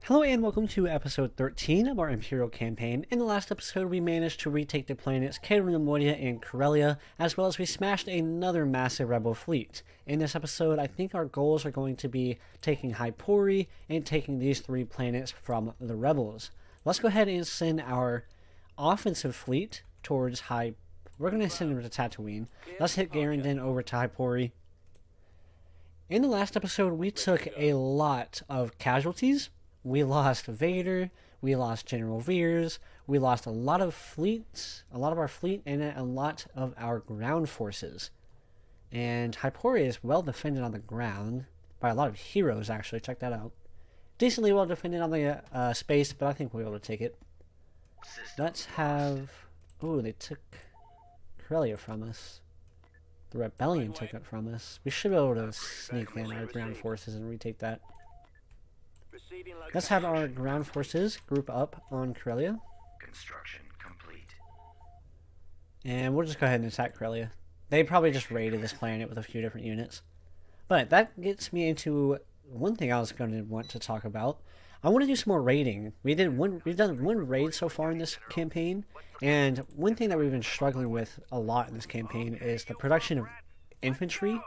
Hello and welcome to episode 13 of our Imperial Campaign. In the last episode, we managed to retake the planets Hypori and Corellia, as well as we smashed another massive rebel fleet. In this episode, I think our goals are going to be taking Hypori and taking these three planets from the rebels. Let's go ahead and send our offensive fleet towards We're going to send them to Tatooine. Let's hit Garandon over to Hypori. In the last episode, we took a lot of casualties. We lost Vader, we lost General Veers, we lost a lot of our fleet, and a lot of our ground forces. And Hypori is well defended on the ground, by a lot of heroes actually, check that out. Decently well defended on the space, but I think we'll be able to take it. Let's have... Ooh, they took Corellia from us. The Rebellion took it from us. We should be able to sneak in our ground forces and retake that. Let's have our ground forces group up on Corellia. Construction complete. And we'll just go ahead and attack Corellia. They probably just raided this planet with a few different units. But that gets me into one thing I was going to want to talk about. I want to do some more raiding. We've done one raid so far in this campaign, and one thing that we've been struggling with a lot in this campaign is the production of infantry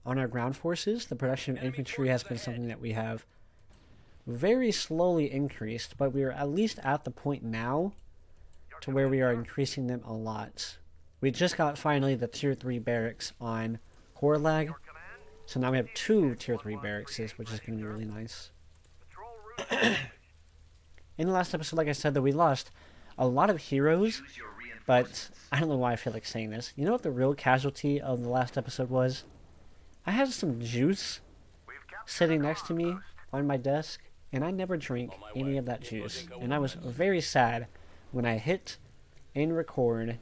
on our ground forces. The production of infantry has been something that we have very slowly increased, but we are at least at the point now to where we are increasing them a lot. We just got finally the tier 3 barracks on Corellia, so now we have 2 tier 3 barracks, which is going to be really nice. In the last episode, like I said, that we lost a lot of heroes, but I don't know why I feel like saying this. You know what the real casualty of the last episode was? I had some juice sitting next to me on my desk, and I never drink any of that juice. And I was very sad when I hit and record,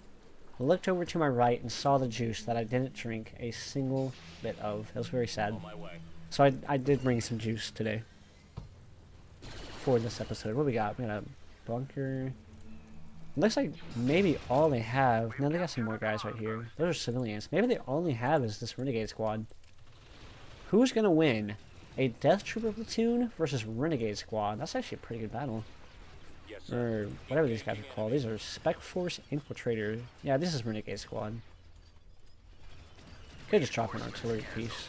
looked over to my right, and saw the juice that I didn't drink a single bit of. It was very sad. So I did bring some juice today for this episode. What we got? We got a bunker. Looks like maybe all they have... No, they got some more guys right here. Those are civilians. Maybe they only have is this renegade squad. Who's gonna win? A Death Trooper platoon versus Renegade Squad. That's actually a pretty good battle. Yes, or whatever these guys are called. These are Spec Force Infiltrator. Yeah, this is Renegade Squad. Could just drop an artillery piece.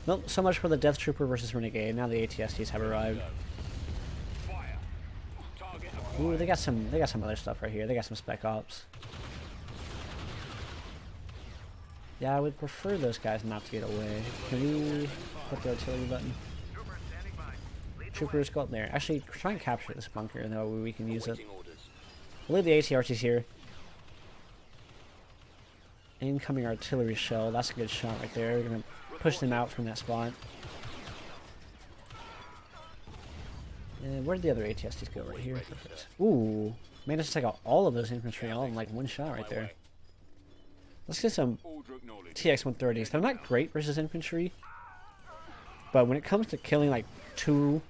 Well, so much for the Death Trooper versus Renegade. Now the ATSTs have arrived. Ooh, they got some other stuff right here. They got some Spec Ops. Yeah, I would prefer those guys not to get away. Can we put the artillery button? Troopers, go up there. Actually, try and capture this bunker, though we can use it. We'll leave the ATRTs here. Incoming artillery shell. That's a good shot right there. We're going to push them out from that spot. And where did the other ATSTs go? Right here. Perfect. Ooh. Managed to take out all of those infantry all in like one shot right there. Let's get some TX-130s. They're not great versus infantry, but when it comes to killing like 2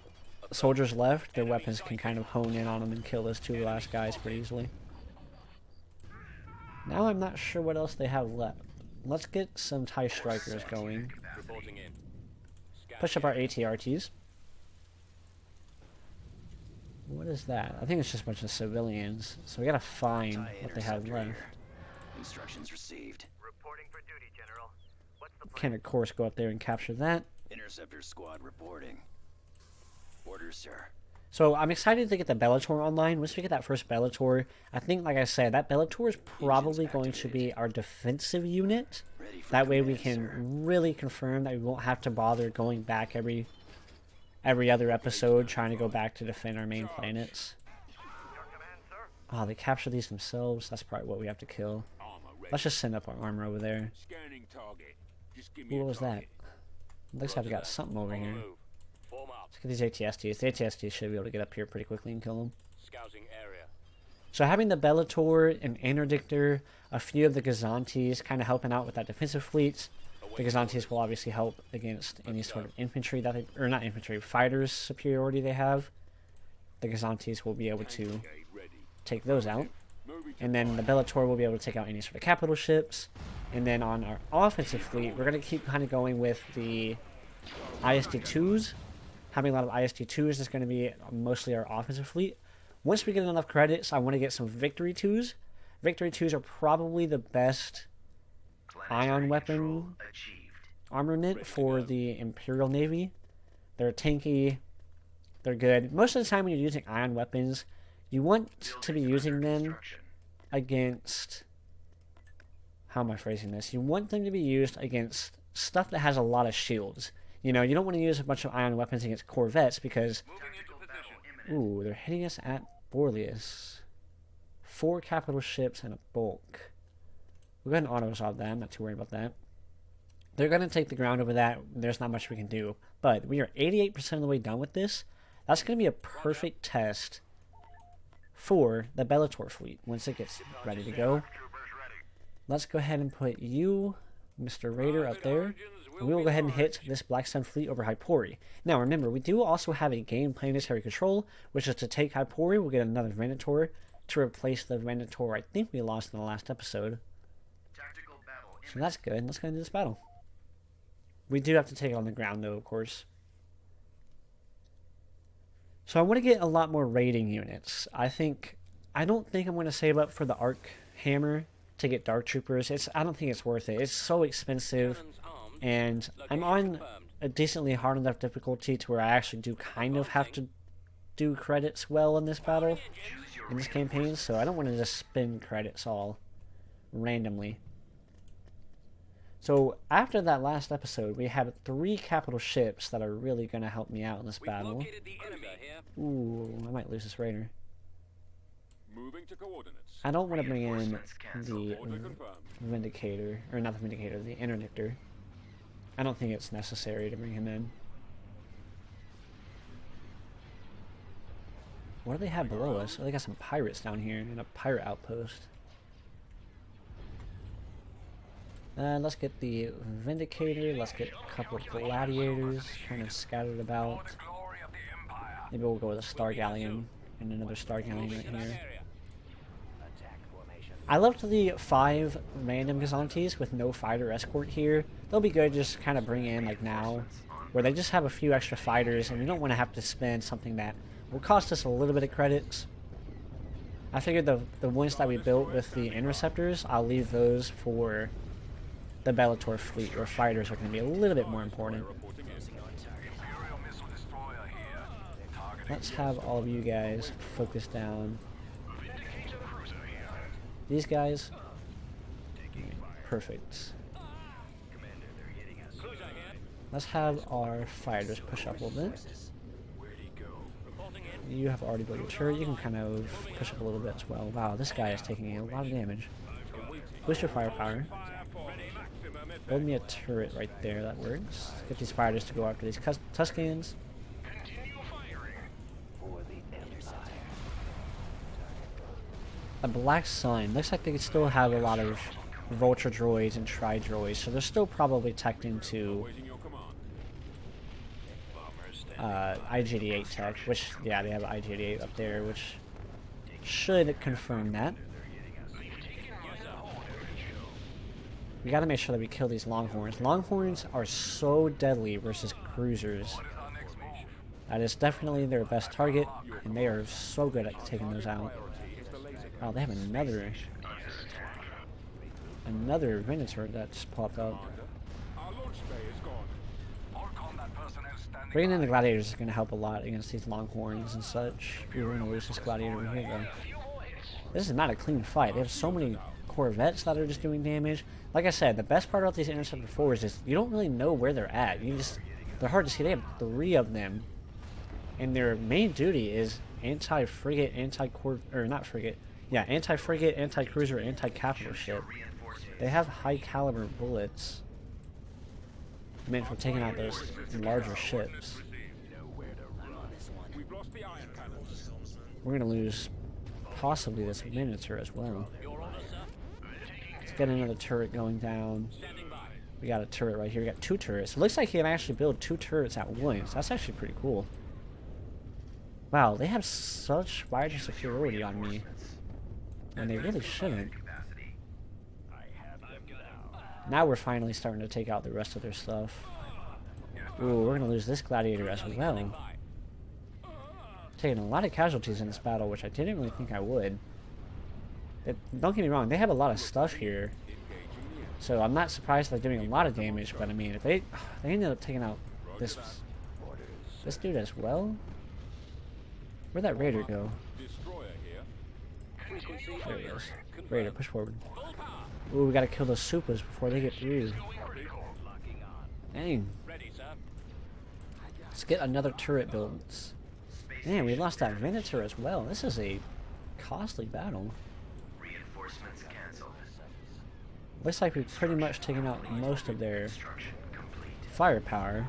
soldiers left, their weapons can kind of hone in on them and kill those 2 last guys pretty easily. Now I'm not sure what else they have left. Let's get some TIE Strikers going. Push up our ATRTs. What is that? I think it's just a bunch of civilians, so we gotta find what they have left. Instructions received. Reporting for duty, General. What's the plan? Can of course go up there and capture that. Interceptor squad reporting. Orders, sir. So I'm excited to get the Bellator online. Once we get that first Bellator, I think, like I said, that Bellator is probably going to be our defensive unit. That way we can really confirm that we won't have to bother going back every other episode trying to go back to defend our main planets. Oh, they capture these themselves. That's probably what we have to kill. Let's just send up our armor over there. Ooh, what was that? Looks like we got something over here. Let's get these ATSTs. The ATSTs should be able to get up here pretty quickly and kill them. So having the Bellator, an Interdictor, a few of the Gazantes kind of helping out with that defensive fleets. The Gazantes will obviously help against any sort of infantry that they, or not infantry, fighters superiority they have. The Gazantes will be able to take those out. And then the Bellator will be able to take out any sort of capital ships. And then on our offensive fleet, we're going to keep kind of going with the ISD-2s having a lot of IST-2s is going to be mostly our offensive fleet. Once we get enough credits, I want to get some Victory 2s. Victory 2s are probably the best ion weapon armament for the Imperial Navy. They're tanky, they're good. Most of the time when you're using ion weapons, you want to be using them against... How am I phrasing this? You want them to be used against stuff that has a lot of shields. You know, you don't want to use a bunch of ion weapons against corvettes because... Ooh, they're hitting us at Borlius. 4 capital ships and a bulk. We'll go ahead and auto-resolve that. I'm not too worried about that. They're going to take the ground over that. There's not much we can do. But we are 88% of the way done with this. That's going to be a perfect test for the Bellator fleet once it gets ready to go. Let's go ahead and put you, Mr. Raider, up there. And we will go ahead and hit this Black Sun fleet over Hypori. Now remember, we do also have a game planetary control, which is to take Hypori. We'll get another Venator to replace the Venator I think we lost in the last episode. So that's good. Let's go into this battle. We do have to take it on the ground though, of course. So I want to get a lot more raiding units. I don't think I'm going to save up for the Arc Hammer to get Dark Troopers. I don't think it's worth it. It's so expensive, and I'm on a decently hard enough difficulty to where I actually do kind of have to do credits well in this battle, in this campaign, so I don't want to just spend credits all randomly. So after that last episode, we have 3 capital ships that are really going to help me out in this battle. Ooh, I might lose this raider. I don't want to bring in the Vindicator, or not the Vindicator, the Interdictor. I don't think it's necessary to bring him in. What do they have below us? Oh, they got some pirates down here and a pirate outpost. Let's get the Vindicator, let's get a couple of Gladiators kind of scattered about. Maybe we'll go with a Star Galleon and another Star Galleon right here. I left the 5 random Gazantes with no fighter escort here. They'll be good just kind of bring in like now, where they just have a few extra fighters and we don't want to have to spend something that will cost us a little bit of credits. I figured the ones that we built with the Interceptors, I'll leave those for the Bellator fleet, where fighters are going to be a little bit more important. Let's have all of you guys focus down. These guys, perfect. Let's have our fighters push up a little bit. You have already built your turret, you can kind of push up a little bit as well. Wow, this guy is taking a lot of damage. Boost your firepower. Build me a turret right there, that works. Get these fighters to go after these Tuscans. A Black Sun. Looks like they still have a lot of Vulture droids and Tri-droids, so they're still probably teched into IG-88 tech, which, yeah, they have IG-88 up there, which should confirm that. We gotta make sure that we kill these Longhorns. Longhorns are so deadly versus cruisers. That is definitely their best target, and they are so good at taking those out. Wow, they have another Venator that just popped up. Bringing in the Gladiators is going to help a lot against these Longhorns and such. We're going to lose this Gladiator over here, though. This is not a clean fight. They have so many Corvettes that are just doing damage. Like I said, the best part about these Interceptor 4s is you don't really know where they're at. They're hard to see. They have 3 of them. And their main duty is anti-frigate, anti-frigate, anti-cruiser, anti-capital ship. They have high-caliber bullets meant for taking out those larger ships. We're gonna lose possibly this Minotaur as well. Let's get another turret going down. We got a turret right here. We got 2 turrets. It looks like he can actually build 2 turrets at once. That's actually pretty cool. Wow, they have such fighter superiority on me. And they really shouldn't. Now we're finally starting to take out the rest of their stuff. Ooh, we're gonna lose this gladiator as well. Taking a lot of casualties in this battle, which I didn't really think I would. Don't get me wrong, they have a lot of stuff here. So I'm not surprised they're doing a lot of damage, but I mean, if they ended up taking out this dude as well. Where'd that raider go? There he is. Raider, push forward. Ooh, we gotta kill those supers before they get through. Dang. Let's get another turret built. Man, we lost that Venator as well. This is a costly battle. Reinforcements canceled. Looks like we've pretty much taken out most of their firepower.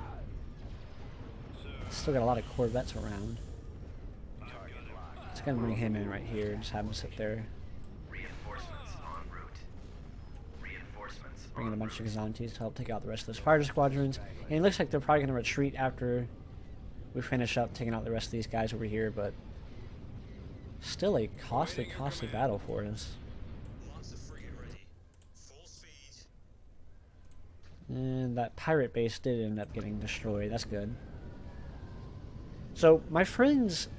Still got a lot of corvettes around. Just gonna bring him in right here and just have him sit there. Reinforcements en route. Reinforcements. Bring in a bunch of Xantes to help take out the rest of those fighter squadrons. And it looks like they're probably gonna retreat after we finish up taking out the rest of these guys over here, but still a costly battle for us. And that pirate base did end up getting destroyed. That's good. So my friends,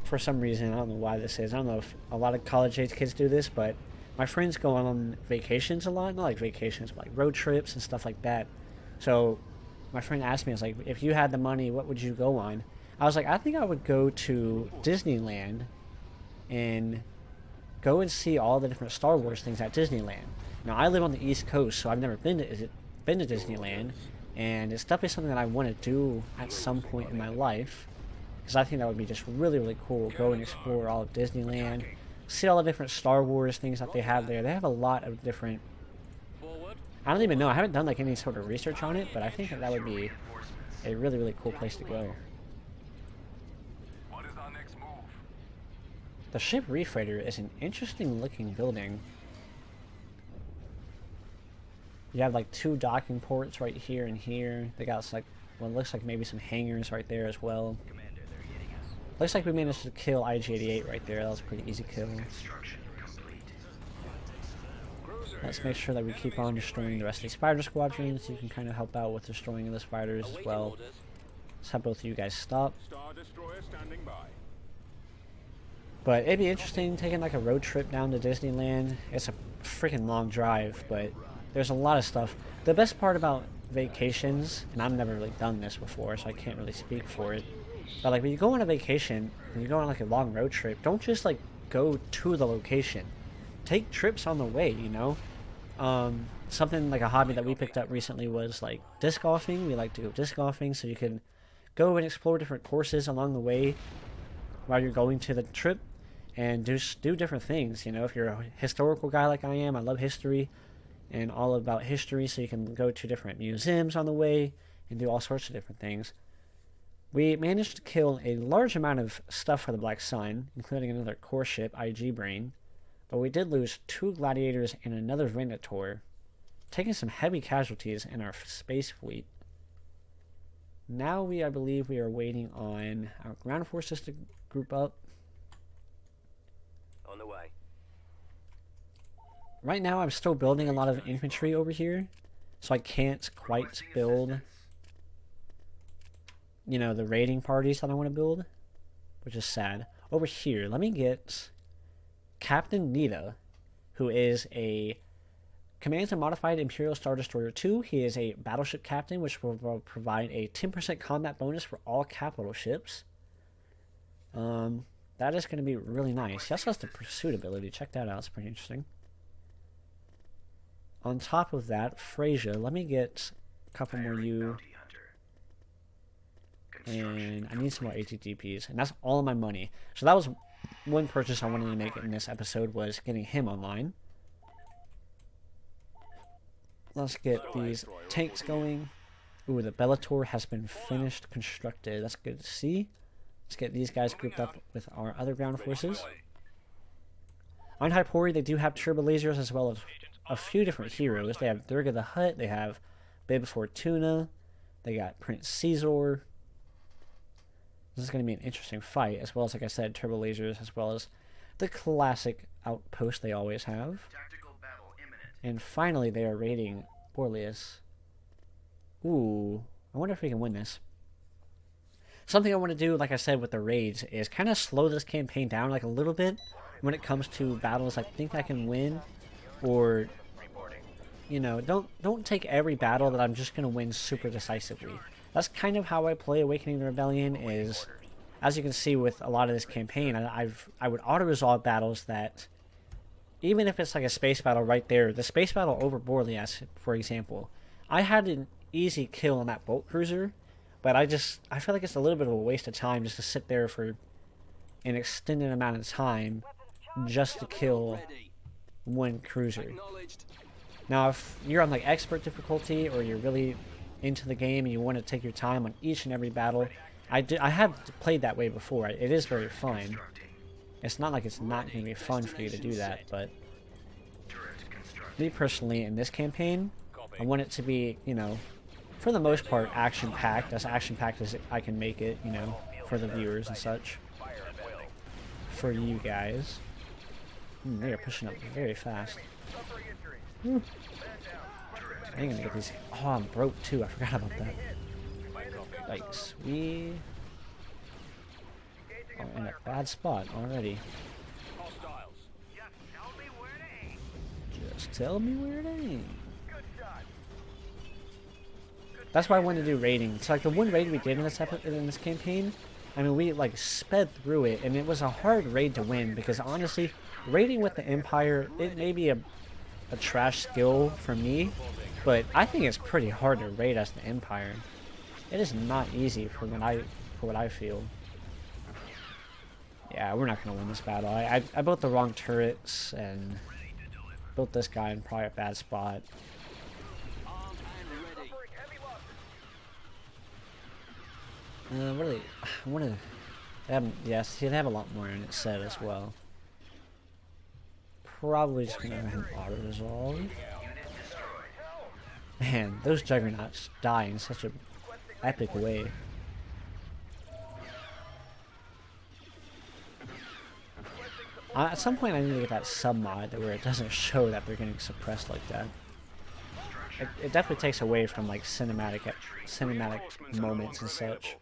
for some reason, I don't know why this is, I don't know if a lot of college-age kids do this, but my friends go on vacations a lot. Not like vacations, but like road trips and stuff like that. So my friend asked me, I was like, if you had the money, what would you go on? I was like, I think I would go to Disneyland and go and see all the different Star Wars things at Disneyland. Now, I live on the East Coast, so I've never been to Disneyland, and it's definitely something that I want to do at some point in my life, because I think that would be just really, really cool. Go and explore all of Disneyland, see all the different Star Wars things that they have there. They have a lot of different... I don't even know. I haven't done like any sort of research on it, but I think that would be a really, really cool place to go. What is our next move? The ship Reef Freighter is an interesting looking building. You have like 2 docking ports right here and here. They got like what looks like maybe some hangars right there as well. Commander, they're hitting us. Looks like we managed to kill IG-88 right there. That was a pretty easy kill. Construction complete. Let's make sure that we keep on destroying the rest of these spider squadrons. You can kind of help out with destroying the spiders as well. Let's have both of you guys stop. Star Destroyer standing by. But it'd be interesting taking like a road trip down to Disneyland. It's a freaking long drive, but there's a lot of stuff. The best part about vacations, and I've never really done this before, so I can't really speak for it, but like when you go on a vacation, when you go on like a long road trip, don't just like go to the location. Take trips on the way, you know? Something like a hobby that we picked up recently was like disc golfing. We like to go disc golfing, so you can go and explore different courses along the way while you're going to the trip and do different things. You know, if you're a historical guy like I am, I love history and all about history, so you can go to different museums on the way and do all sorts of different things. We managed to kill a large amount of stuff for the Black Sun, including another core ship, IG Brain, but we did lose 2 gladiators and another Venator, taking some heavy casualties in our space fleet. Now I believe we are waiting on our ground forces to group up. On the way. Right now I'm still building a lot of infantry over here, so I can't quite build, you know, the raiding parties that I want to build, which is sad. Over here, let me get Captain Nita, who is commands a modified Imperial Star Destroyer 2. He is a battleship captain, which will provide a 10% combat bonus for all capital ships. That is going to be really nice. He also has the pursuit ability. Check that out. It's pretty interesting. On top of that, Frasier, let me get a couple more you. And I need some more ATTPs. And that's all of my money. So that was one purchase I wanted to make in this episode, was getting him online. Let's get these tanks going. Ooh, the Bellator has been finished constructed. That's good to see. Let's get these guys grouped up with our other ground forces. On Hypori, they do have turbo lasers as well as a few different heroes. They have Durga the Hutt, they have Bib Fortuna, they got Prince Caesar. This is going to be an interesting fight, as well as, like I said, turbo lasers, as well as the classic outpost they always have. Tactical battle imminent. And finally, they are raiding Borlius. Ooh, I wonder if we can win this. Something I want to do, like I said, with the raids is kind of slow this campaign down like a little bit when it comes to battles I think I can win, or, you know, don't take every battle that I'm just going to win super decisively. That's kind of how I play Awakening the Rebellion. Is, as you can see with a lot of this campaign, I would auto-resolve battles that, even if it's like a space battle right there, the space battle over Borlius, for example, I had an easy kill on that boat cruiser, but I feel like it's a little bit of a waste of time just to sit there for an extended amount of time just to kill one cruiser. Now, if you're on like expert difficulty, or you're really into the game and you want to take your time on each and every battle, I have played that way before. It is very fun. It's not like it's not going to be fun for you to do that, but me personally, in this campaign, I want it to be, you know, for the most part, action-packed, as action-packed as I can make it, you know, for the viewers and such. For you guys. They are pushing up very fast. I'm gonna get these. Oh, I'm broke too. I forgot about that. Yikes. We are in a bad spot already. Just tell me where to aim. That's why I wanted to do raiding. It's like the one raid we did in this campaign. I mean, we like sped through it, and it was a hard raid to win because honestly, raiding with the Empire, it may be a trash skill for me, but I think it's pretty hard to raid as the Empire. It is not easy for what I feel. Yeah, we're not gonna win this battle. I built the wrong turrets and built this guy in probably a bad spot. Really, I want to. Yes, see, they have a lot more in it said as well. Probably just gonna go ahead and auto resolve. Man, those juggernauts die in such an epic way. At some point, I need to get that sub mod where it doesn't show that they're getting suppressed like that. It definitely takes away from like cinematic moments and such.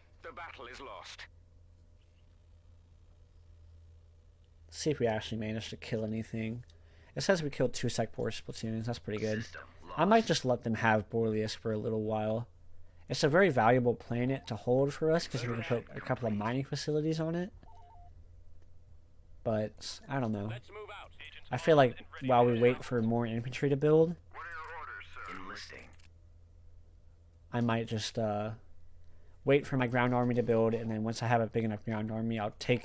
See if we actually managed to kill anything. It says we killed 2 Sec-Force platoons. That's pretty good. I might just let them have Borlius for a little while. It's a very valuable planet to hold for us because we can put a couple of mining facilities on it. But I don't know. I feel like while we wait for more infantry to build, I might just wait for my ground army to build, and then once I have a big enough ground army, I'll take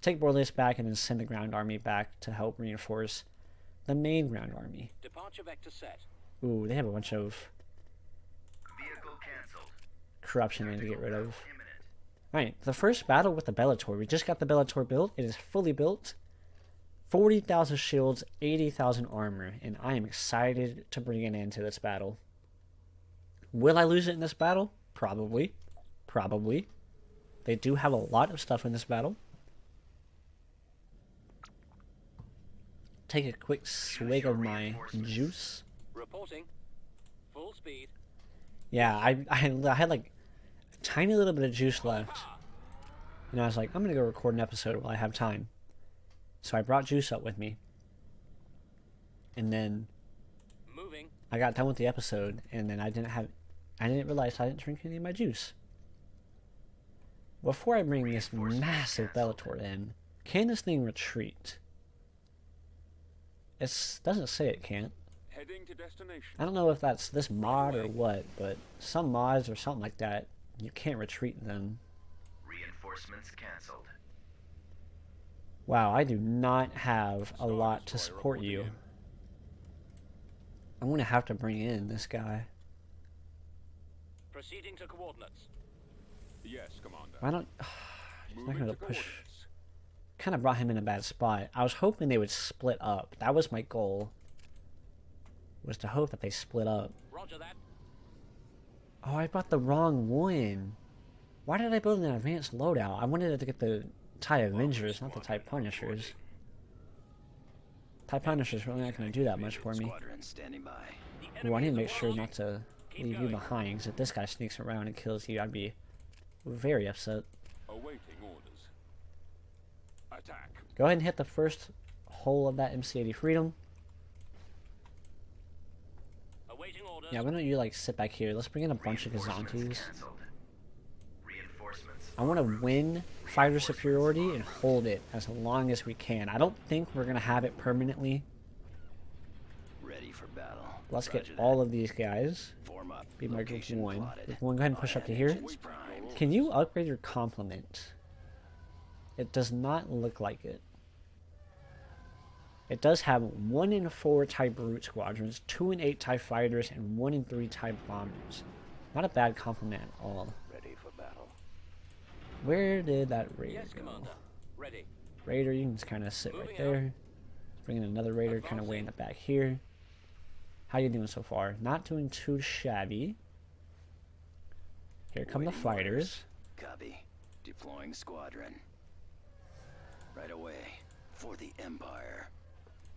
Borlius back, and then send the ground army back to help reinforce the main ground army. Departure vector set. Ooh, they have a bunch of corruption I need to get rid of. Alright, the first battle with the Bellator. We just got the Bellator built. It is fully built. 40,000 shields, 80,000 armor, and I am excited to bring it into this battle. Will I lose it in this battle? Probably. Probably. They do have a lot of stuff in this battle. Take a quick swig of my juice. Reporting. Full speed. Yeah, I had like a tiny little bit of juice left. And I was like, I'm going to go record an episode while I have time. So I brought juice up with me. And then I got done with the episode, and then I didn't realize I didn't drink any of my juice. Before I bring this massive Bellator in, can this thing retreat? It doesn't say it can't. Heading to destination. I don't know if that's this mod or what, but some mods or something like that, you can't retreat them. Reinforcements cancelled. Wow, I do not have a lot to support you. I'm gonna have to bring in this guy. Proceeding to coordinates. Yes, Commander. Why don't... He's not gonna push... Kind of brought him in a bad spot. I was hoping they would split up. That was my goal. Was to hope that they split up. Roger that. Oh, I bought the wrong one. Why did I build an advanced loadout? I wanted to get the TIE Avengers, not the TIE Punishers. TIE Punishers really not going to do that much for me. Ooh, I need to make sure not to Keep leave you going. behind, because if this guy sneaks around and kills you, I'd be very upset. Awaiting orders. Attack. Go ahead and hit the first hole of that MC-80 Freedom. Awaiting orders. Yeah, why don't you like sit back here? Let's bring in a bunch of Reinforcements Gazantes. canceled. Reinforcements. I want to win fighter superiority and hold it as long as we can. I don't think we're going to have it permanently. Ready for battle. Let's get Roger that. all of these guys. Form up. Be my group Location 1. plotted. Group 1, go ahead and push up to here. Engines primed. Can you upgrade your complement? It does not look like it. It does have 1 in 4 TIE Brute squadrons, 2 in 8 TIE fighters, and 1 in 3 TIE bombers. Not a bad complement at all. Ready for battle. Where did that raider Yes, go? Commander. Ready. Raider, you can just kind of sit right Moving there. Bring in another raider, kind of way in the back here. How you doing so far? Not doing too shabby. Here come the Waiting fighters. Copy. Deploying squadron. Right away. For the Empire.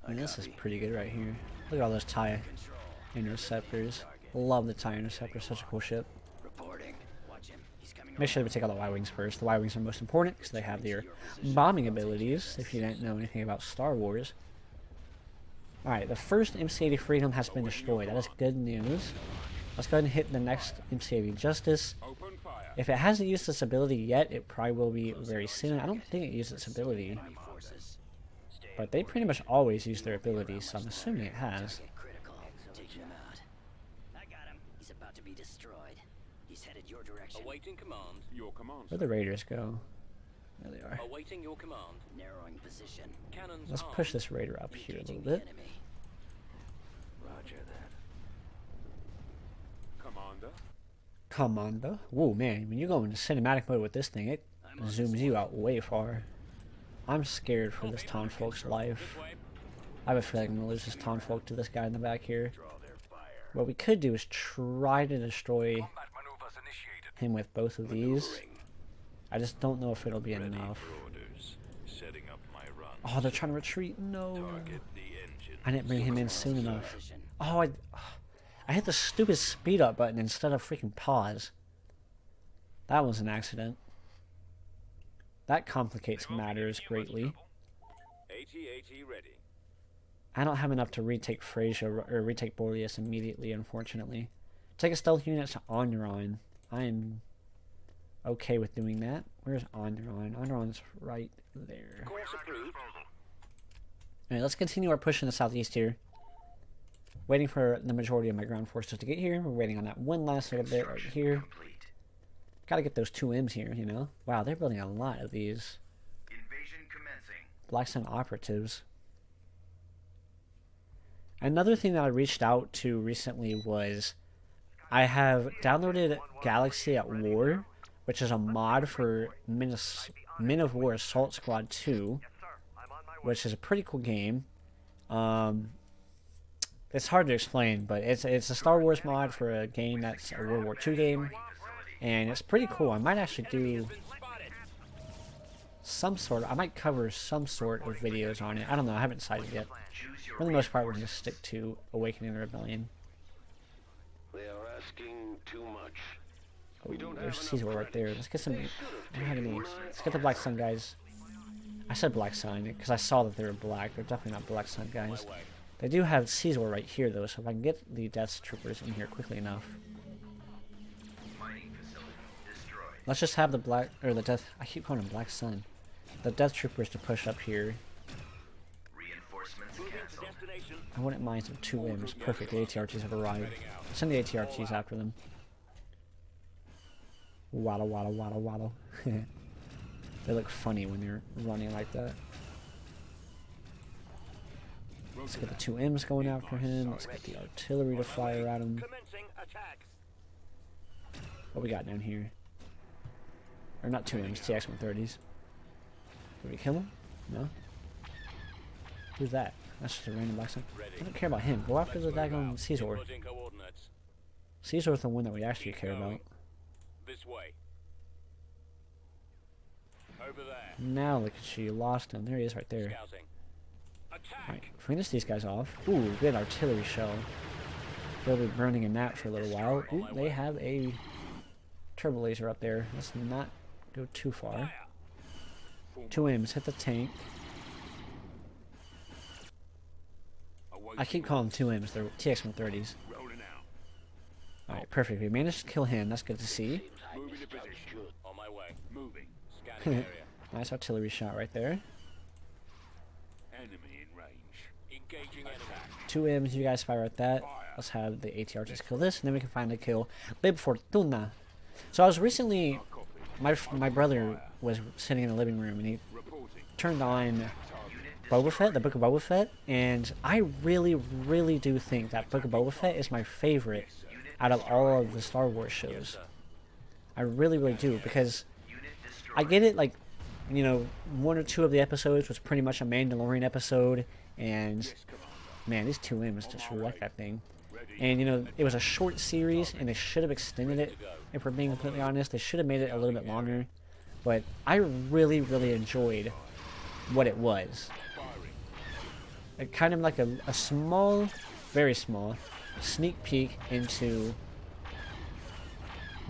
And this is copy. pretty good right here. Look at all those TIE Control. interceptors. Love the TIE interceptor, such a cool ship. Reporting. Watch him. He's coming. Make sure we take out the Y-Wings first. The Y-Wings are most important because they have their bombing abilities, if you didn't know anything about Star Wars. Alright, the first MC-80 Freedom has been destroyed. That is good news. Let's go ahead and hit the next MC-80 Justice. Open fire. If it hasn't used its ability yet, it probably will be very soon. I don't think it used its ability, Forces. but they pretty much always use their abilities, so I'm assuming it has. Get critical. Take him out. I got him. He's about to be destroyed. He's headed your direction. Awaiting command. Your command. Where'd the Raiders go? There they are. Awaiting your command. Narrowing position. Cannons Let's armed. push this Raider up here a little Engaging the bit. enemy. Roger that. Commander. Commander. Whoa, man, when you go into cinematic mode with this thing, it zooms you out way far. I'm scared for this Townfolk's life. This way. I have a feeling I'm gonna lose this Townfolk to this guy in the back here. Draw their fire. What we could do is try to destroy Combat maneuvers initiated. him with both of these. I just don't know if it'll be enough. Orders. Setting up my run. Oh, they're trying to retreat. No. Target the engine. I didn't bring him in soon enough. Position. Oh, I hit the stupid speed up button instead of freaking pause. That was an accident. That complicates matters greatly. AT-AT ready. I don't have enough to retake Fraser or retake Borlius immediately, unfortunately. Take a stealth unit to Onderon. I am okay with doing that. Where's Onderon? Onderon's right there. Course approved. Alright, let's continue our push in the southeast here. Waiting for the majority of my ground forces to get here. We're waiting on that one last little bit right here. Complete. Gotta get those 2 M's here, you know? Wow, they're building a lot of these. Invasion commencing. Black Sun operatives. Another thing that I reached out to recently was I have downloaded Galaxy at War, which is a mod for Men of War Assault Squad 2, Yes, sir. I'm on my way. which is a pretty cool game. It's hard to explain, but it's a Star Wars mod for a game that's a World War II game, and it's pretty cool. I might actually do I might cover some sort of videos on it. I don't know, I haven't decided yet. Choose your For the most part, we're going to stick to Awakening the Rebellion. They are asking too much. Oh, there's Caesar right there. Let's get some. I don't have any. Let's get the Black Sun guys. I said Black Sun because I saw that they were black. They're definitely not Black Sun guys. They do have Caesar right here though, so if I can get the Death Troopers in here quickly enough. mining facility destroyed. Let's just have the Black or the Death. I keep calling them Black Sun. The Death Troopers to push up here. Reinforcements Moving to canceled. destination. I wouldn't mind some 2 M's. Perfect. The ATRTs have arrived. Send the ATRTs after them. Waddle, waddle, waddle, waddle. They look funny when they're running like that. Let's get the 2 M's going after him. Let's get the artillery to fire at him. Commencing attack. What we got down here? Or not 2 M's, TX-130s. Did we kill him? No? Who's that? That's just a random Black Sun. I don't care about him. Go after the daggone Caesar. Putting coordinates. Caesar's the one that we actually care about. This way. Over there. Now look at you, lost him. There he is right there. Scouting. Attack. Alright, finish these guys off. Ooh, good artillery shell. They'll be burning in that for a little while. Ooh, they have a turbo laser up there. Let's not go too far. 2 M's, hit the tank. I keep calling them 2 M's, they're TX-130s. Rolling out. Alright, perfect. We managed to kill him, that's good to see. Moving to position. On my way. Moving. Scanning area. Nice artillery shot right there. Enemy in range. Engaging enemy. 2 M's, you guys fire at that. Let's have the ATR just kill this, and then we can finally kill Bib Fortuna. So I was recently, my brother was sitting in the living room, and he Reporting. turned on Boba Fett, the Book of Boba Fett, and I really, really do think that Book of Boba Fett is my favorite out of all of the Star Wars shows. I really, really do, because I get it, like, you know, 1 or 2 of the episodes was pretty much a Mandalorian episode, and man, these 2 M's just wrecked that thing. And, you know, it was a short series, and they should have extended it, if we're being completely honest. They should have made it a little bit longer, but I really, really enjoyed what it was. It kind of like a small, very small, sneak peek into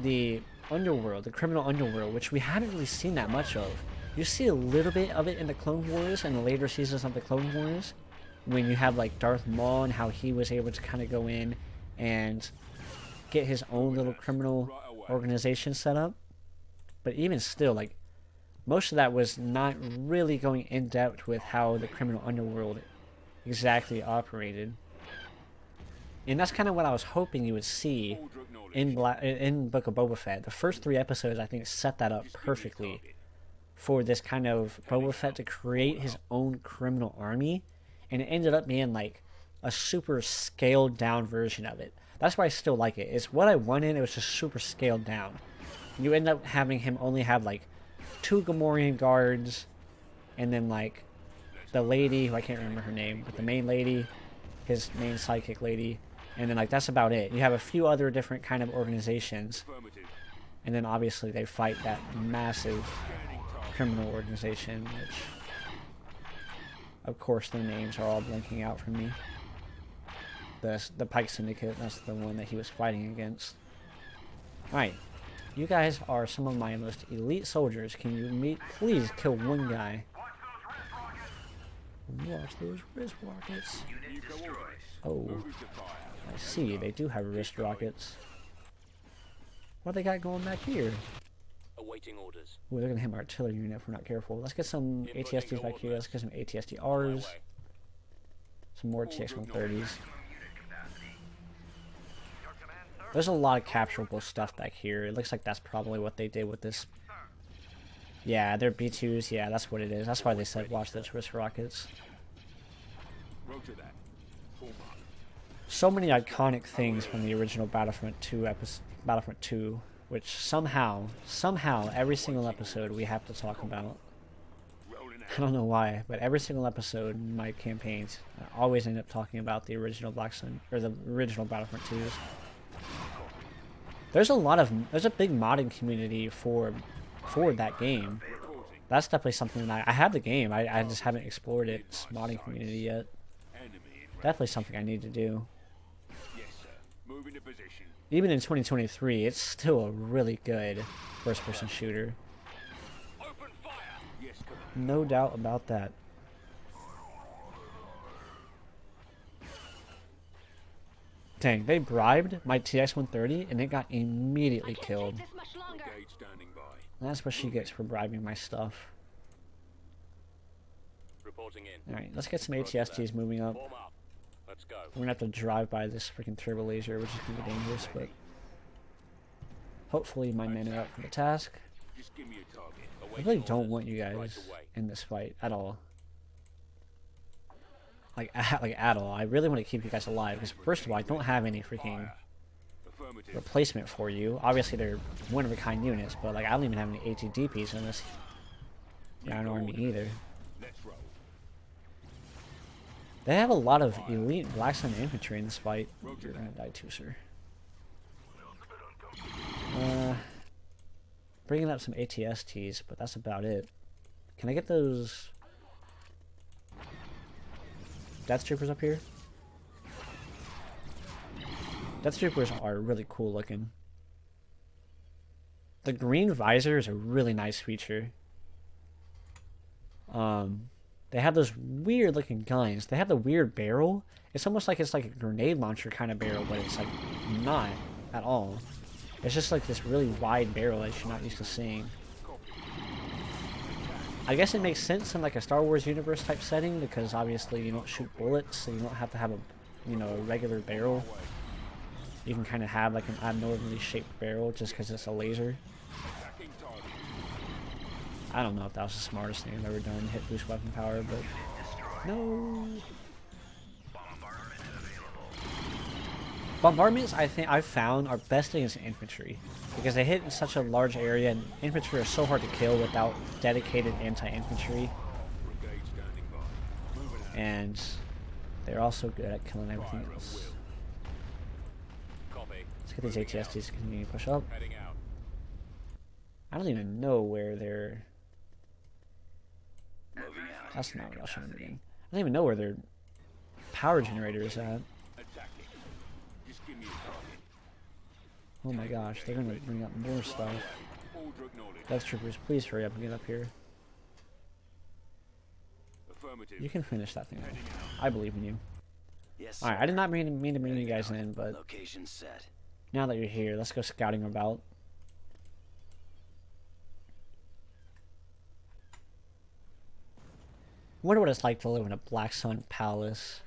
the underworld, the criminal underworld, which we haven't really seen that much of. You see a little bit of it in the Clone Wars and the later seasons of the Clone Wars, when you have like Darth Maul and how he was able to kind of go in and get his own little criminal organization set up. But even still, like, most of that was not really going in depth with how the criminal underworld exactly operated. And that's kind of what I was hoping you would see in Book of Boba Fett. The first 3 episodes, I think, set that up perfectly for this kind of Boba Fett to create his own criminal army, and it ended up being like a super scaled down version of it. That's why I still like it. It's what I wanted. It was just super scaled down. You end up having him only have like 2 Gamorrean guards, and then like the lady, who I can't remember her name, but the main lady, his main psychic lady, and then like that's about it. You have a few other different kind of organizations, and then obviously they fight that massive criminal organization, which of course their names are all blinking out for me. The Pike Syndicate, that's the one that he was fighting against. Alright, you guys are some of my most elite soldiers. Can you please kill one guy? Watch those wrist rockets. Oh, I see, they do have wrist rockets. What they got going back here? Awaiting orders. Ooh, they're gonna hit my artillery unit if we're not careful. Let's get some ATSTs back here. Let's get some ATSTRs. Some more TX-130s. There's a lot of capturable stuff back here. It looks like that's probably what they did with this. Yeah, they're B2s. Yeah, that's what it is. That's why they said watch those wrist rockets. So many iconic things from the original Battlefront 2 Battlefront 2, which somehow every single episode we have to talk about. I don't know why, but every single episode in my campaigns, I always end up talking about the original the original Battlefront 2s. There's a big modding community for that game. That's definitely something that I have the game. I just haven't explored its modding community yet. Definitely something I need to do. Even in 2023, it's still a really good first-person shooter. No doubt about that. Dang, they bribed my TX-130 and it got immediately killed. That's what she gets for bribing my stuff. Reporting in. Alright, let's get some ATSTs moving up. Form up. Let's go. We're gonna have to drive by this freaking turbo laser, which is gonna be dangerous, but hopefully my men are up for the task. Just give me a target. I really don't want you guys in this fight at all. Like at all. I really want to keep you guys alive, because first of all, I don't have any freaking replacement for you. Obviously they're one-of-a-kind units, but like I don't even have any ATDPs in this ground army either. They have a lot of elite Black Sun infantry in this fight. You're gonna die too, sir. Bringing up some ATSTs, but that's about it. Can I get those Death Troopers up here? Death Troopers are really cool looking. The green visor is a really nice feature. They have those weird looking guns. They have the weird barrel. It's almost like it's like a grenade launcher kind of barrel, but it's like not at all. It's just like this really wide barrel that you're not used to seeing. I guess it makes sense in like a Star Wars universe type setting because obviously you don't shoot bullets, so you don't have to have a, you know, a regular barrel. You can kind of have like an abnormally shaped barrel just because it's a laser. I don't know if that was the smartest thing I've ever done, hit boost weapon power, but no. Bombardments, I think I've found, are best against infantry because they hit in such a large area, and infantry are so hard to kill without dedicated anti-infantry, and they're also good at killing everything else. Let's get these ATSTs to continue to push up. I don't even know where they're. That's not what I was trying to do. I don't even know where their power generator is at. Oh my gosh, they're gonna bring up more stuff. Death Troopers, please hurry up and get up here. You can finish that thing off. I believe in you. Yes. Alright, I did not mean to bring you guys in, but Location set. now that you're here, let's go scouting about. I wonder what it's like to live in a Black Sun Palace.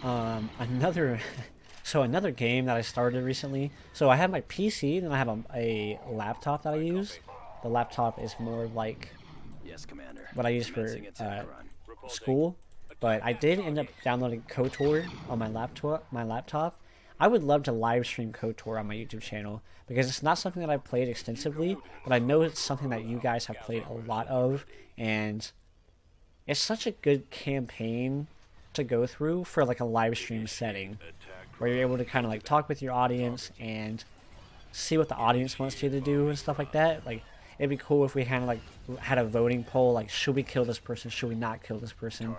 Another game that I started recently. So I have my PC and I have a laptop that I use. The laptop is more like Yes, Commander. what I use for Commencing attack run. school. But I did end up downloading KOTOR on my laptop. I would love to live stream KOTOR on my YouTube channel because it's not something that I've played extensively, but I know it's something that you guys have played a lot of, and it's such a good campaign to go through for like a live stream setting where you're able to kind of like talk with your audience and see what the audience wants you to do and stuff like that. Like, it'd be cool if we kind of like had a voting poll, like, should we kill this person, should we not kill this person?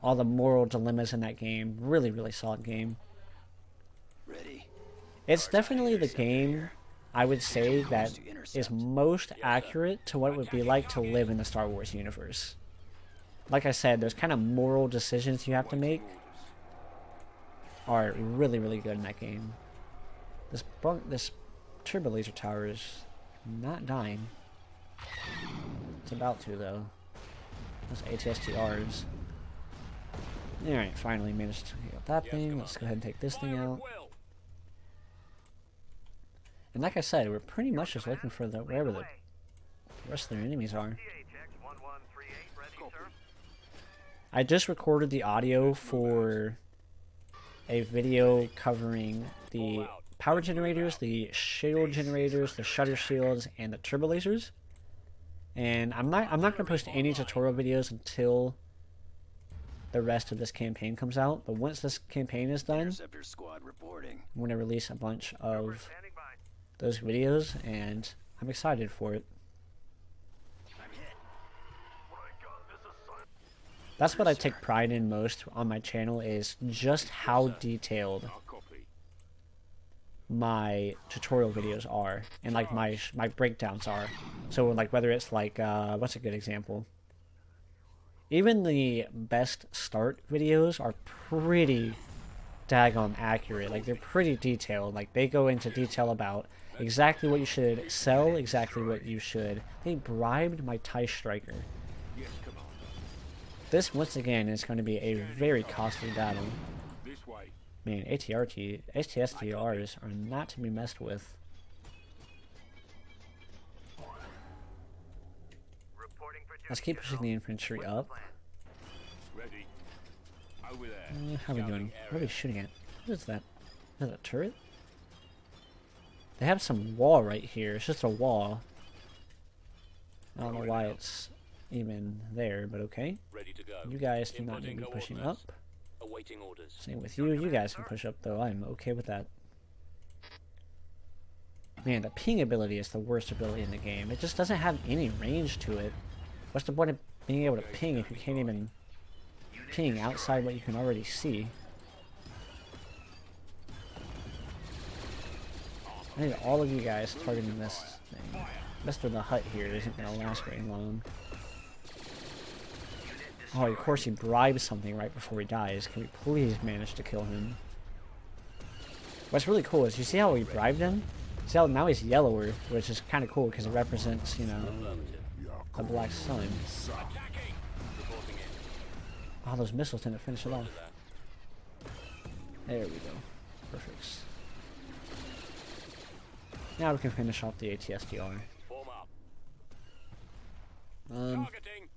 All the moral dilemmas in that game. Really, really solid game. Ready. It's definitely the game, I would say, that is most accurate to what it would be like to live in the Star Wars universe. Like I said, those kind of moral decisions you have to make are really, really good in that game. This turbo laser tower is not dying. It's about to, though. Those ATSTRs. Alright, finally managed to get that thing. Let's go ahead and take this thing out. And like I said, we're pretty much just looking for wherever the rest of their enemies are. I just recorded the audio for a video covering the power generators, the shield generators, the shutter shields, and the turbo lasers. And I'm not gonna post any tutorial videos until the rest of this campaign comes out. But once this campaign is done, Interceptor squad reporting. I'm gonna release a bunch of those videos, and I'm excited for it. That's what I take pride in most on my channel, is just how detailed my tutorial videos are, and like my breakdowns are. So like whether it's like what's a good example? Even the best start videos are pretty daggone accurate. Like, they're pretty detailed. Like, they go into detail about exactly what you should sell, exactly what you should. They bribed my TIE Striker. This, once again, is going to be a very costly battle. Man, ATSTRs are not to be messed with. Let's keep pushing the infantry up. How are we doing? What are we shooting at? What is that? Is that a turret? They have some wall right here. It's just a wall. I don't know why it's even there, but okay. You guys do not need to be pushing up. Same with you. You guys can push up, though. I'm okay with that. Man, the ping ability is the worst ability in the game. It just doesn't have any range to it. What's the point of being able to ping if you can't even ping outside what you can already see? I need all of you guys targeting this thing. Mr. the Hut here isn't going to last very long. Oh, of course he bribes something right before he dies. Can we please manage to kill him? What's really cool is, you see how we bribed him? See how now he's yellower, which is kind of cool because it represents, you know, the black sun. Attacking! Reporting in. Oh, those missiles didn't finish it off. There we go. Perfect. Now we can finish off the ATSDR. Form up. Um, Targeting!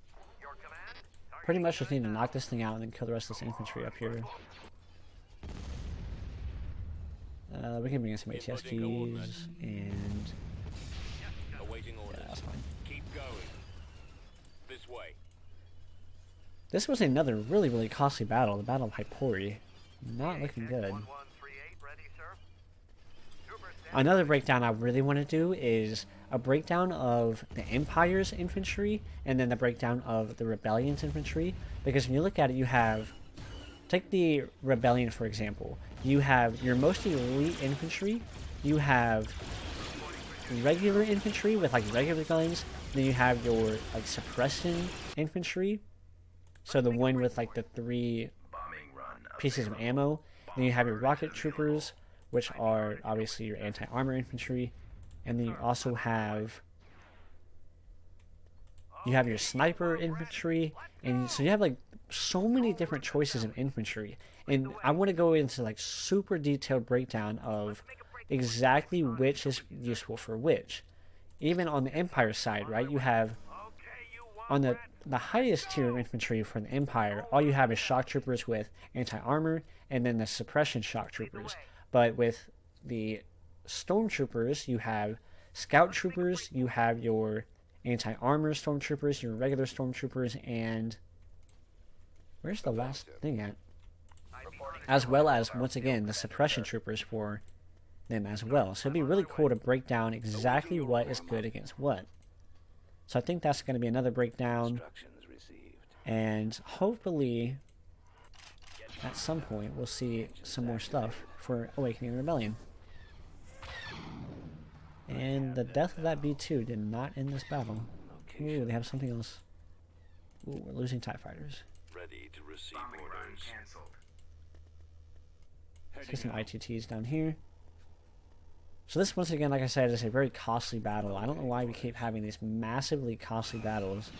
Your command? pretty much just need to knock this thing out and then kill the rest of this infantry up here. We can bring in some ATSTs and Awaiting orders. yeah, that's fine. Keep going. This way. This was another really costly battle, the Battle of Hypori. Not looking good. 1138 ready, sir. Super standard. Another breakdown I really want to do is a breakdown of the Empire's infantry and then the breakdown of the Rebellion's infantry. Because when you look at it, you have, take the Rebellion for example, you have your most elite infantry, you have regular infantry with like regular guns, then you have your like suppression infantry, so the one with like the 3 Bombing run. pieces of ammo. Then you have your rocket troopers, which are obviously your anti-armor infantry, and then you also have your sniper infantry, and so you have like so many different choices of infantry. And I want to go into like super detailed breakdown of exactly which is useful for which. Even on the Empire side, right? You have on the highest tier of infantry for the Empire, all you have is shock troopers with anti-armor, and then the suppression shock troopers. But with the stormtroopers, you have scout troopers, you have your anti-armor stormtroopers, your regular stormtroopers, and where's the last thing at? As well as, once again, the suppression troopers for them as well. So it'd be really cool to break down exactly what is good against what. So I think that's going to be another breakdown, Instructions received. and hopefully at some point we'll see some more stuff for Awakening the Rebellion. And the death of that B2 did not end this battle. Ooh, they have something else. Ooh, we're losing TIE fighters. Ready to receive Bombing run orders. canceled. Let's get some ITTs down here. So this, once again, like I said, is a very costly battle. I don't know why we keep having these massively costly battles.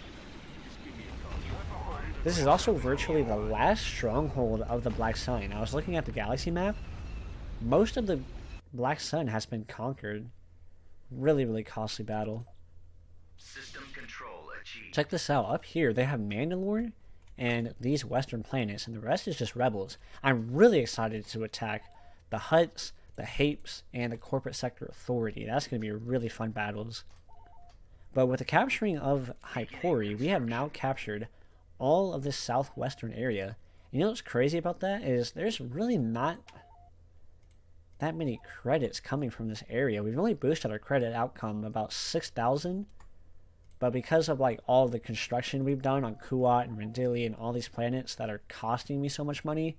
This is also virtually the last stronghold of the Black Sun. I was looking at the galaxy map. Most of the Black Sun has been conquered. Really costly battle. System control achieved. Check this out. Up here, they have Mandalore and these western planets, and the rest is just rebels. I'm really excited to attack the Hutts, the Hapes, and the Corporate Sector Authority. That's going to be really fun battles. But with the capturing of Hypori, we have now captured all of this southwestern area. You know what's crazy about that is there's really not that many credits coming from this area. We've only boosted our credit outcome about 6,000, but because of like all the construction we've done on Kuat and Rendili and all these planets that are costing me so much money,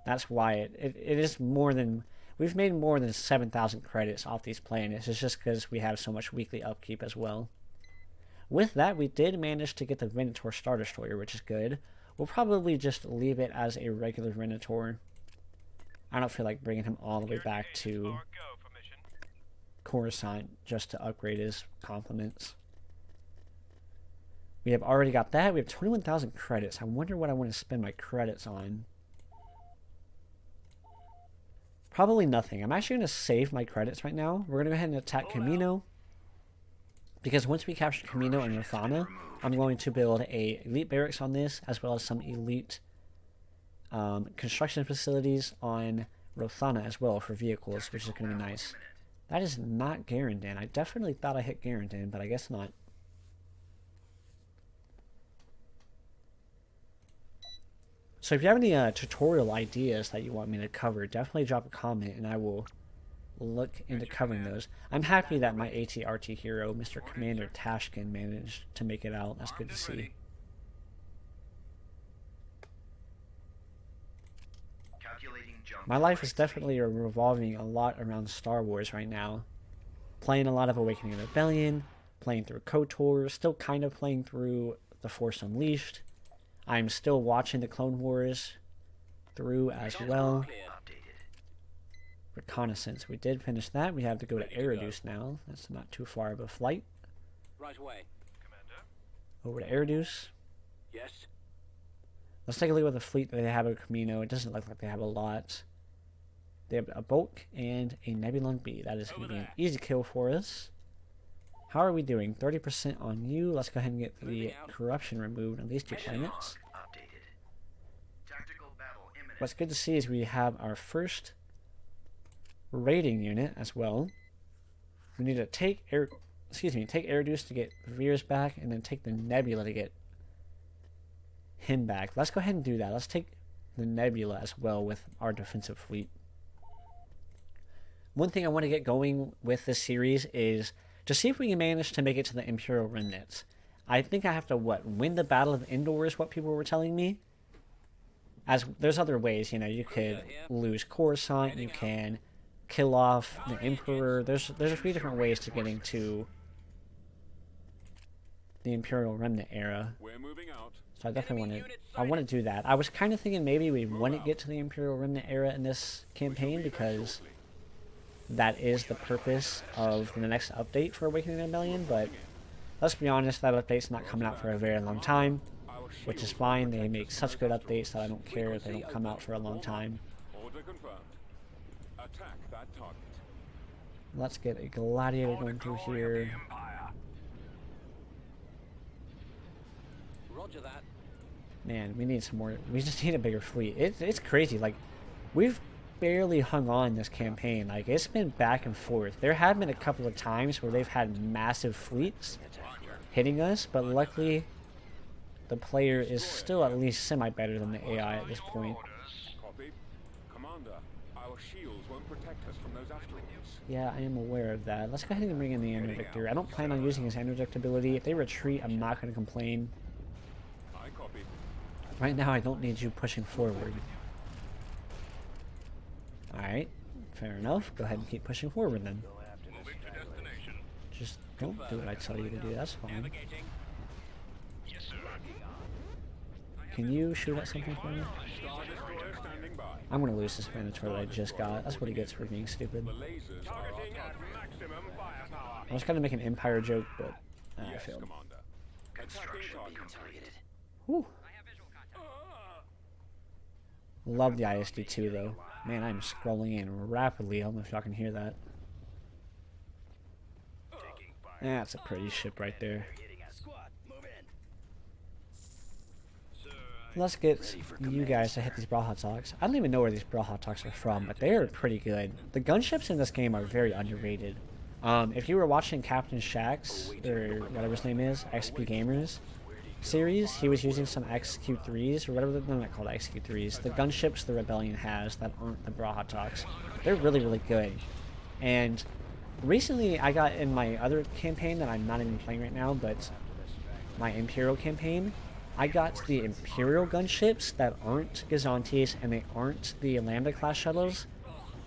that's why it is more than, we've made more than 7,000 credits off these planets. It's just because we have so much weekly upkeep as well. With that, we did manage to get the Venator Star Destroyer, which is good. We'll probably just leave it as a regular Venator. I don't feel like bringing him all the way back to Coruscant just to upgrade his compliments. We have already got that. We have 21,000 credits. I wonder what I want to spend my credits on. Probably nothing. I'm actually going to save my credits right now. We're going to go ahead and attack Kamino. Because once we capture Kamino and Rothana, I'm going to build a elite barracks on this, as well as some elite construction facilities on Rothana as well for vehicles, which is going to be nice. That is not Garandin. I definitely thought I hit Garandin, but I guess not. So if you have any tutorial ideas that you want me to cover, definitely drop a comment and I will look into covering those. I'm happy that my ATRT hero, Mr. Commander Tashkin, managed to make it out. That's good to see. Calculating jump. My life is definitely revolving a lot around Star Wars right now. Playing a lot of Awakening of the Rebellion, playing through KOTOR, still kind of playing through The Force Unleashed. I'm still watching the Clone Wars through as well. Reconnaissance, we did finish that. We have to go to Eriduce now. That's not too far of a flight. Right away. Over to Eriduce. Yes. Let's take a look at the fleet that they have at Kamino. It doesn't look like they have a lot. They have a Bulk and a Nebulon B. That is going to be an easy kill for us. How are we doing? 30% on you. Let's go ahead and get the corruption removed on these two planets. What's good to see is we have our first raiding unit as well. We need to take take Eriduce to get Veers back, and then take the Nebula to get him back. Let's go ahead and do that. Let's take the Nebula as well with our defensive fleet. One thing I want to get going with this series is to see if we can manage to make it to the Imperial Remnants. I think I have to, win the Battle of Endor is what people were telling me. As there's other ways, you know, you could lose Coruscant, you can kill off the Emperor. There's a few different ways to getting to the Imperial Remnant era. We're moving out. So I definitely want to do that. I was kind of thinking maybe we wouldn't get to the Imperial Remnant era in this campaign because that is the purpose of the next update for Awakening the Rebellion, but let's be honest, that update's not coming out for a very long time, which is fine. They make such good updates that I don't care if they don't come out for a long time. Order confirmed. Attack that target. Let's get a Gladiator going through here. Roger that. Man, we need some more. We just need a bigger fleet. It's crazy. Like, we've barely hung on this campaign. Like, it's been back and forth. There have been a couple of times where they've had massive fleets hitting us, but luckily the player is still at least semi better than the AI at this point. Copy. Commander, our shields won't protect us from those asteroids. Yeah, I am aware of that. Let's go ahead and bring in the Interdictor. I don't plan on using his Interdict ability. If they retreat, I'm not going to complain. I copy. Right now, I don't need you pushing forward. Alright, fair enough. Go ahead and keep pushing forward then. Moving to destination. Just don't do what I tell you to do, that's fine. Navigating. Yes, sir. Can you shoot at something for me? Star destroyer standing by. I'm gonna lose this Bellator that I just got. That's what he gets for being stupid. The lasers are Targeting our at target. maximum firepower. I was gonna make an Empire joke, but I Yes, failed. Commander. Attacking target. Targeted. Whew. Love the ISD-2 though. Man, I'm scrolling in rapidly. I don't know if y'all can hear that. That's a pretty ship right there. Squad, move in. Let's get you guys to hit these Brahatoks. I don't even know where these Brahatoks are from, but they are pretty good. The gunships in this game are very underrated. If you were watching Captain Shaxx, or whatever his name is, XP Gamers series, he was using some XQ3s, or whatever, they're not called XQ3s, the gunships the Rebellion has that aren't the Brahatoks. They're really, really good. And recently, I got in my other campaign that I'm not even playing right now, but my Imperial campaign, I got the Imperial gunships that aren't Gazantes, and they aren't the Lambda class shuttles,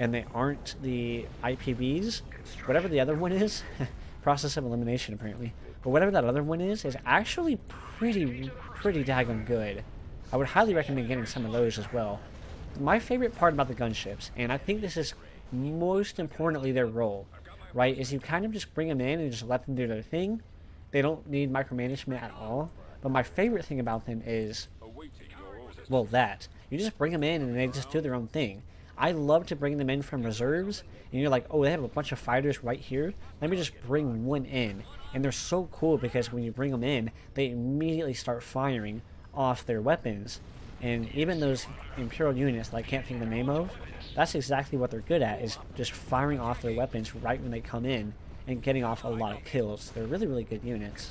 and they aren't the IPVs, whatever the other one is, process of elimination apparently, but whatever that other one is actually pretty daggone good. I would highly recommend getting some of those as well. My favorite part about the gunships, and I think this is most importantly their role, right, is you kind of just bring them in and just let them do their thing. They don't need micromanagement at all. But my favorite thing about them is, Awaiting your orders. well, that. You just bring them in and they just do their own thing. I love to bring them in from reserves, and you're like, oh, they have a bunch of fighters right here. Let me just bring one in. And they're so cool because when you bring them in, they immediately start firing off their weapons. And even those Imperial units that I can't think of the name of, that's exactly what they're good at, is just firing off their weapons right when they come in and getting off a lot of kills. They're really, really good units.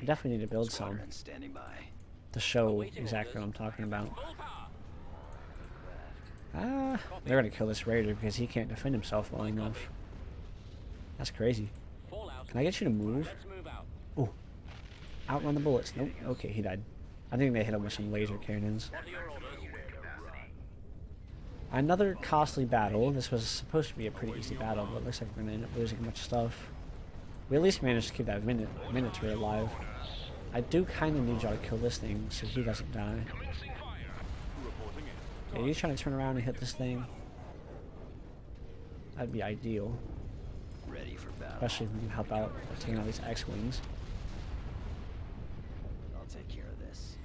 You definitely need to build some Squadron standing by. to show exactly what I'm talking about. Ah, they're gonna kill this raider because he can't defend himself well enough. That's crazy. Fallout. Can I get you to move? Let's move out. Oh, outrun the bullets. Nope. Okay, he died. I think they hit him with some laser cannons. What are your orders? Another costly battle. This was supposed to be a pretty easy battle, but it looks like we're going to end up losing a bunch of stuff. We at least managed to keep that Minotaur alive. I do kind of need y'all to kill this thing so he doesn't die. Yeah, you trying to turn around and hit this thing? That'd be ideal. Ready for battle. Especially if you can help out with taking out these X-Wings. I'll take care of this.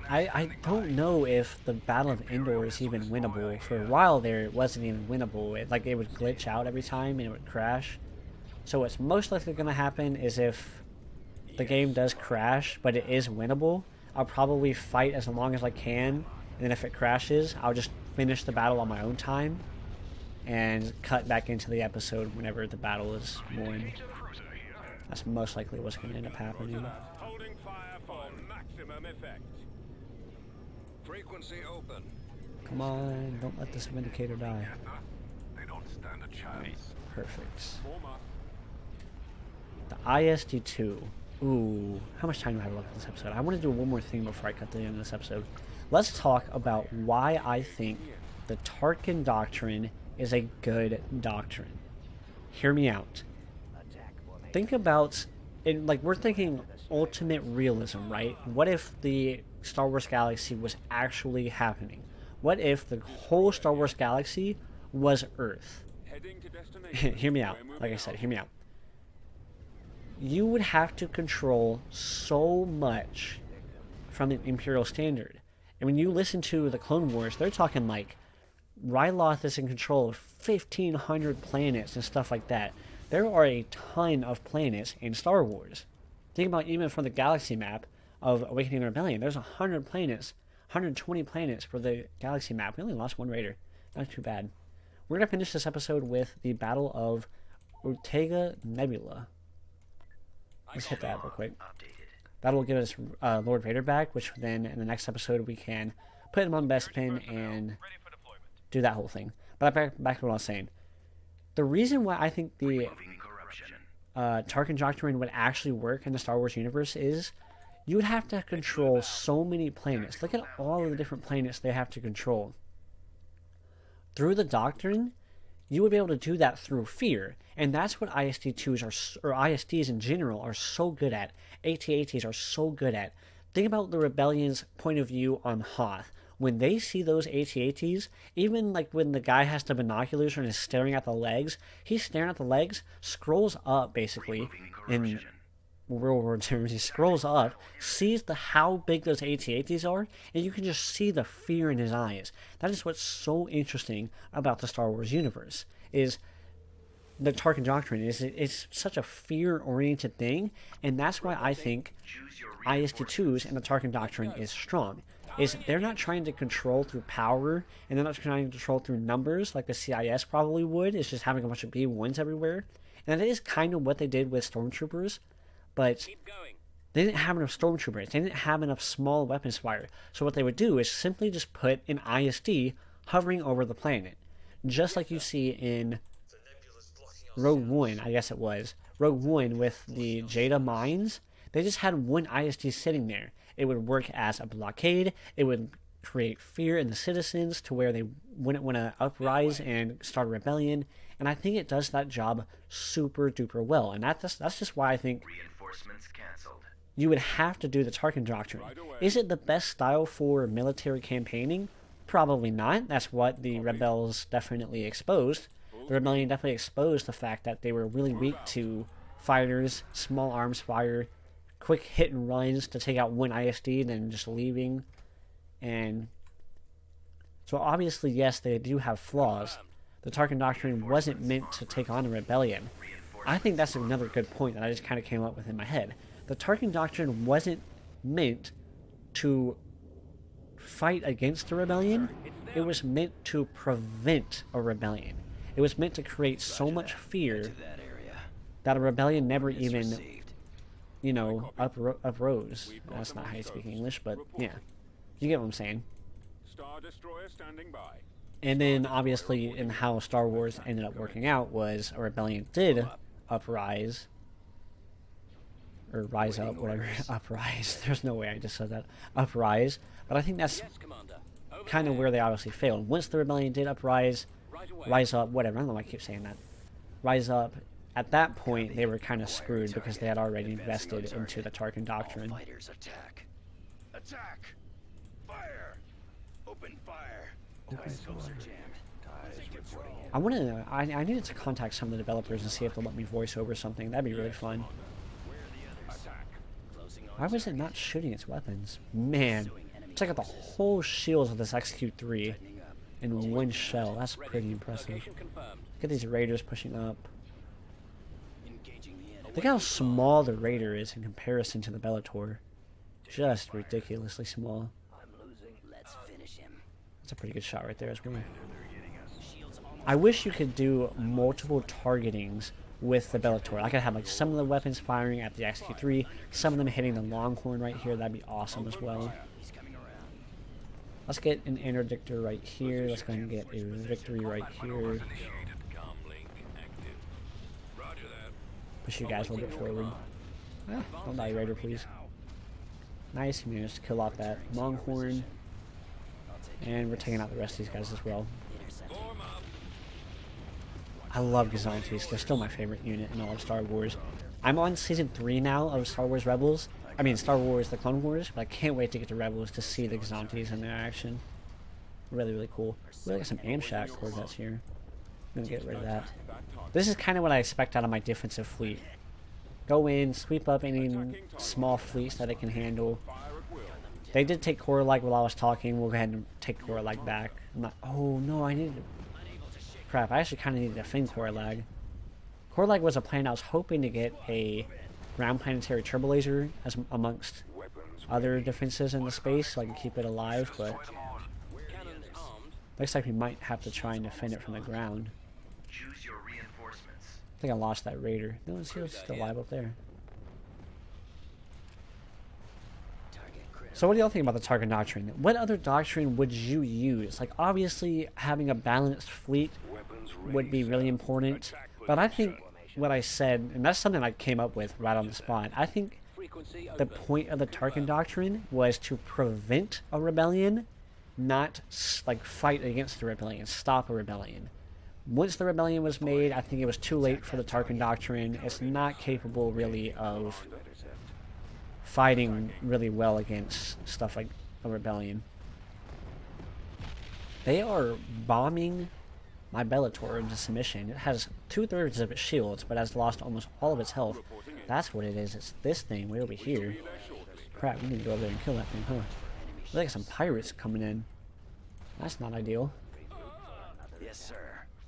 I don't know if the Battle of Endor is even winnable. For a while there, it wasn't even winnable. It would glitch out every time and it would crash. So what's most likely going to happen is if the game does crash, but it is winnable, I'll probably fight as long as I can, and then if it crashes, I'll just finish the battle on my own time and cut back into the episode whenever the battle is won. That's most likely what's going to end up happening. Holding fire for maximum effect. Frequency open. Come on, don't let this Vindicator die. They don't stand a chance. Alright, perfect. Form up. The ISD-2. Ooh, how much time do I have left in this episode? I want to do one more thing before I cut to the end of this episode. Let's talk about why I think the Tarkin Doctrine is a good doctrine. Hear me out. Think about it, like we're thinking ultimate realism, right? What if the Star Wars galaxy was actually happening? What if the whole Star Wars galaxy was Earth? Heading to destination. Hear me out. Like I said, hear me out. You would have to control so much from the Imperial standard. And when you listen to the Clone Wars, they're talking like Ryloth is in control of 1,500 planets and stuff like that. There are a ton of planets in Star Wars. Think about even from the galaxy map of Awakening and Rebellion. There's 100 planets, 120 planets for the galaxy map. We only lost one raider. Not too bad. We're going to finish this episode with the Battle of Ortega Nebula. Let's hit that real quick. That will give us Lord Vader back, which then in the next episode we can put him on Bespin and do that whole thing. But back to what I was saying. The reason why I think the Tarkin Doctrine would actually work in the Star Wars universe is you would have to control so many planets. Look at all of the different planets they have to control. Through the Doctrine, you would be able to do that through fear. And that's what ISD-2s or ISDs in general are so good at. AT-ATs are so good at. Think about the Rebellion's point of view on Hoth. When they see those AT-ATs, even like when the guy has the binoculars and is staring at the legs, he's staring at the legs, scrolls up basically in real world terms, he scrolls up, sees how big those AT-ATs are, and you can just see the fear in his eyes. That is what's so interesting about the Star Wars universe, is the Tarkin Doctrine. It's such a fear-oriented thing, and that's why I think ISD-2s and the Tarkin Doctrine is strong. Is they're not trying to control through power, and they're not trying to control through numbers like the CIS probably would. It's just having a bunch of B1s everywhere. And that is kind of what they did with Stormtroopers, but they didn't have enough Stormtroopers. They didn't have enough small weapons fire. So what they would do is simply just put an ISD hovering over the planet. Just like you see in Rogue One, I guess it was. Rogue One with the Jada mines. They just had one ISD sitting there. It would work as a blockade. It would create fear in the citizens to where they wouldn't want to uprise and start a rebellion. And I think it does that job super duper well. And that's just why I think Reinforcements canceled. you would have to do the Tarkin Doctrine. Is it the best style for military campaigning? Probably not. That's what the rebels definitely exposed. The rebellion definitely exposed the fact that they were really weak to fighters, small arms fire, quick hit and runs to take out one ISD, then just leaving. And so obviously, yes, they do have flaws. The Tarkin Doctrine wasn't meant to take on a rebellion. I think that's another good point that I just kind of came up with in my head. The Tarkin Doctrine wasn't meant to fight against a rebellion. It was meant to prevent a rebellion. It was meant to create so much fear that a rebellion never even, uprose. That's not how you speak English, but yeah. You get what I'm saying. Star Destroyer standing by. And then, obviously, in how Star Wars ended up working out was a rebellion did uprise. or rise up, whatever, uprise. There's no way I just said that. Uprise. But I think that's Yes, Commander. Over kind of there. where they obviously failed. Once the rebellion did uprise, Right away. rise up, whatever. I don't know why I keep saying that. Rise up. At that point, they were kind of screwed because they had already invested into the Tarkin Doctrine. Fighters attack. Attack! Fire! Open fire! Missiles are jammed. Position reporting in. I want to. I needed to contact some of the developers and see if they'll let me voice over something. That'd be really fun. Where are the others? Closing on Why was it not shooting its weapons? Man, check out the whole shields of this XQ3 tightening up. in one shell. That's pretty impressive. Location confirmed. Look at these raiders pushing up. Engaging the enemy. Look how small the raider is in comparison to the Bellator. Just ridiculously small. Let's finish him. That's a pretty good shot right there as well. Shields almost. I wish you could do multiple targetings with the Bellator. I could have like some of the weapons firing at the XQ3, some of them hitting the Longhorn right here. That'd be awesome as well. He's coming around. Let's get an interdictor right here. Let's go ahead and get a victory right here. Push you guys a little bit forward. Ah, don't die, Raider, please. Nice, you managed to kill off that Longhorn. And we're taking out the rest of these guys as well. Intercept. I love Gazantes. They're still my favorite unit in all of Star Wars. I'm on season 3 now of Star Wars Rebels. I mean, Star Wars The Clone Wars, but I can't wait to get to Rebels to see the Gazantes in their action. Really, really cool. We got some Amshak Corvettes here. I'm gonna get rid of that. This is kind of what I expect out of my defensive fleet. Go in, sweep up any small fleets that it can handle. They did take Corellia while I was talking. We'll go ahead and take Corellia back. I'm not, oh no, I needed to... Crap, I actually kind of needed to defend Corellia. Corellia was a plan I was hoping to get a ground planetary turbo laser as amongst other defenses in the space so I can keep it alive, but Cannons armed. looks like we might have to try and defend it from the ground. Choose your reinforcements. I think I lost that raider. No, it's still alive up there. Target critical. So what do y'all think about the Tarkin Doctrine? What other doctrine would you use? Like, obviously, having a balanced fleet would be really important, but I think what I said, and that's something I came up with right on the spot, I think Frequency the open. point of the Tarkin Doctrine was to prevent a rebellion, not like fight against the rebellion, stop a rebellion. Once the rebellion was made, I think it was too late for the Tarkin Doctrine. It's not capable really of fighting really well against stuff like a rebellion. They are bombing my Bellator into submission. It has 2/3 of its shields, but has lost almost all of its health. That's what it is. It's this thing way over here. Crap, we need to go over there and kill that thing, huh? Looks like some pirates coming in. That's not ideal. Yes, sir.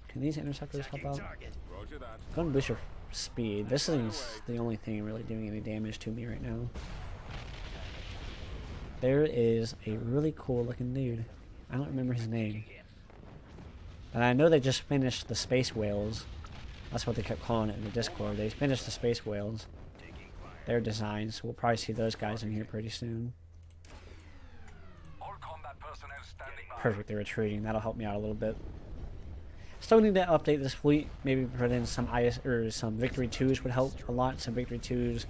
Can these interceptors help out? Target. Roger that. Go and boost your speed. This thing's the only thing really doing any damage to me right now. There is a really cool looking dude. I don't remember his name. And I know they just finished the Space Whales. That's what they kept calling it in the Discord. They finished the Space Whales. Their designs. We'll probably see those guys in here pretty soon. All combat personnel standing by. Perfect, they're retreating. That'll help me out a little bit. Still need to update this fleet. Maybe put in some some Victory 2s would help a lot. Some Victory 2s,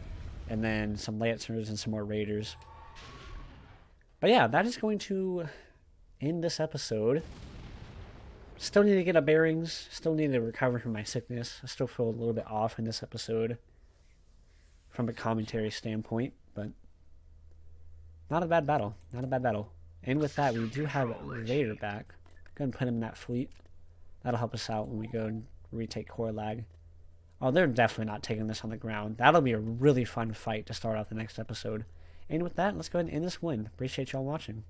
and then some Lancers and some more Raiders. But yeah, that is going to end this episode. Still need to get our bearings. Still need to recover from my sickness. I still feel a little bit off in this episode from a commentary standpoint, but not a bad battle. Not a bad battle. And with that, we do have Vader back. Go and put him in that fleet. That'll help us out when we go and retake Corellia. Oh, they're definitely not taking this on the ground. That'll be a really fun fight to start off the next episode. And with that, let's go ahead and end this one. Appreciate y'all watching.